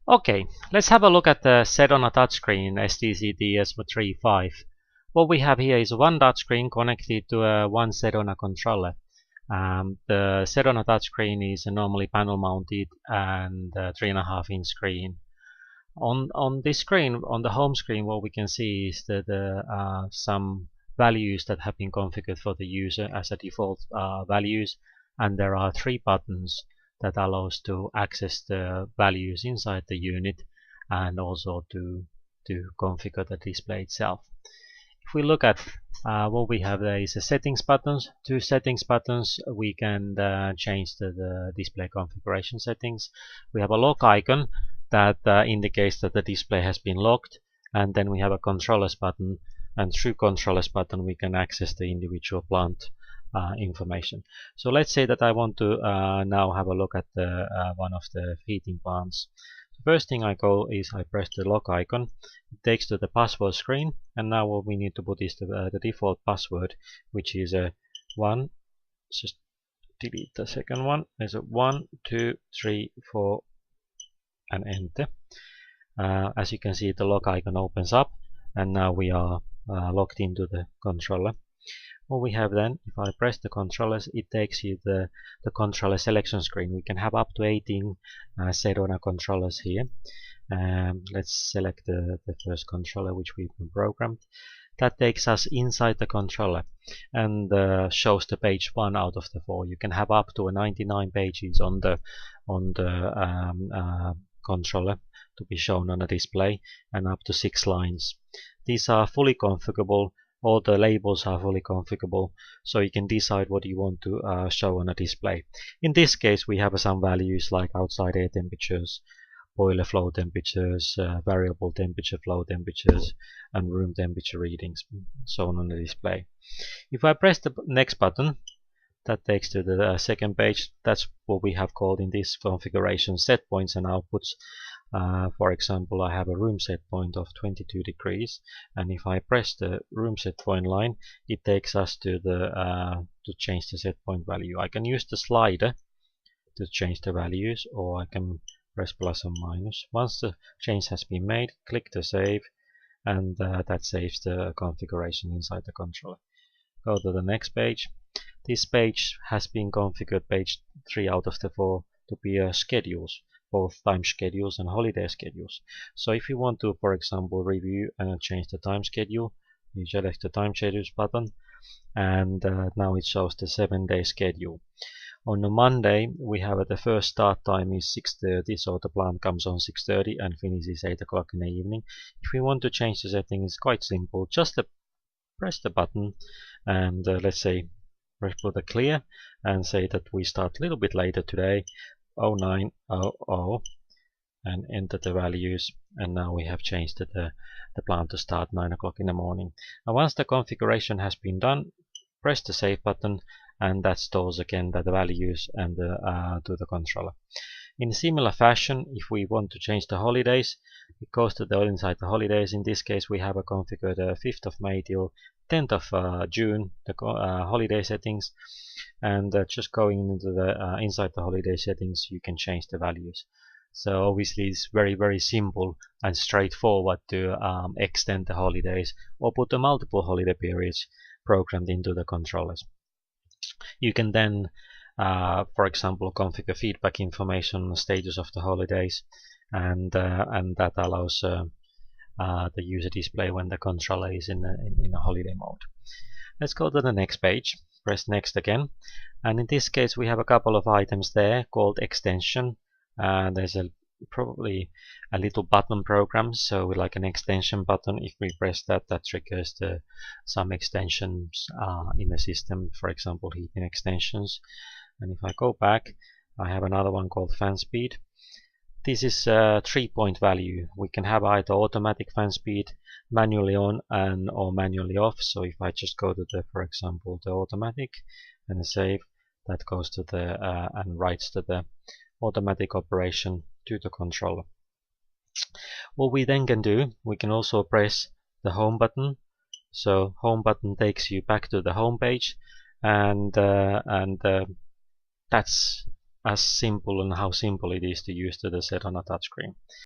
Okay, let's have a look at the Sedona Touchscreen SDC-TS35. What we have here is one touchscreen connected to one Sedona controller. The Sedona touchscreen is normally panel mounted and 3.5-inch screen. On this screen, on the home screen, what we can see is that some values that have been configured for the user as a default values, and there are 3 buttons that allows to access the values inside the unit and also to configure the display itself. If we look at what we have, there is a settings buttons. 2 settings buttons. We can change the display configuration settings. We have a lock icon that indicates that the display has been locked, and then we have a controllers button, and through controllers button we can access the individual plant information. So let's say that I want to now have a look at the one of the heating plants. The first thing I go is I press the lock icon. It takes to the password screen, and now what we need to put is the default password, which is a 1. Just delete the second one. There's a 1, 2, 3, 4, and enter. As you can see, the lock icon opens up, and now we are logged into the controller. What we have then, if I press the controllers, it takes you the controller selection screen. We can have up to 18 Sedona controllers here. Let's select the first controller which we've programmed. That takes us inside the controller and shows the page 1 out of the 4. You can have up to 99 pages on the controller to be shown on a display, and up to 6 lines. These are fully configurable. All the labels are fully configurable, so you can decide what you want to show on a display. In this case, we have some values like outside air temperatures, boiler flow temperatures, variable temperature flow temperatures, and room temperature readings shown on the display. If I press the next button, that takes to the second page. That's what we have called in this configuration set points and outputs. For example, I have a room set point of 22 degrees, and if I press the room set point line, it takes us to the to change the set point value. I can use the slider to change the values, or I can press plus and minus. Once the change has been made, click the save, and that saves the configuration inside the controller. Go to the next page. This page has been configured, page 3 out of the 4, to be schedules, both time schedules and holiday schedules. So if you want to, for example, review and change the time schedule, you select the time schedules button, and now it shows the 7-day schedule. On a Monday, we have the first start time is 6:30, so the plant comes on 6:30 and finishes 8 o'clock in the evening. If we want to change the setting, it's quite simple. Just press the button, and let's say put a clear and say that we start a little bit later today, 09:00, and enter the values, and now we have changed the plant to start 9 o'clock in the morning. And once the configuration has been done, press the save button, and that stores again the values and to the controller. In a similar fashion, if we want to change the holidays, it goes to the inside the holidays. In this case, we have a configured 5th of May till 10th of June, the holiday settings, and just going into the inside the holiday settings, you can change the values. So obviously it's very simple and straightforward to extend the holidays or put the multiple holiday periods programmed into the controllers. You can then for example, configure feedback information on the status of the holidays, and that allows the user display when the controller is in a holiday mode. Let's go to the next page. Press next again, and in this case we have a couple of items there called extension. There's probably a little button program, so like an extension button. If we press that, that triggers some extensions in the system, for example heating extensions. And if I go back, I have another one called fan speed. This is a 3-point value. We can have either automatic fan speed, manually on and or manually off. So if I just go to for example, the automatic and save, that goes to the and writes to the automatic operation to the controller. What we then can do, we can also press the home button. So home button takes you back to the home page, and that's as simple and how simple it is to use the Sedona touchscreen.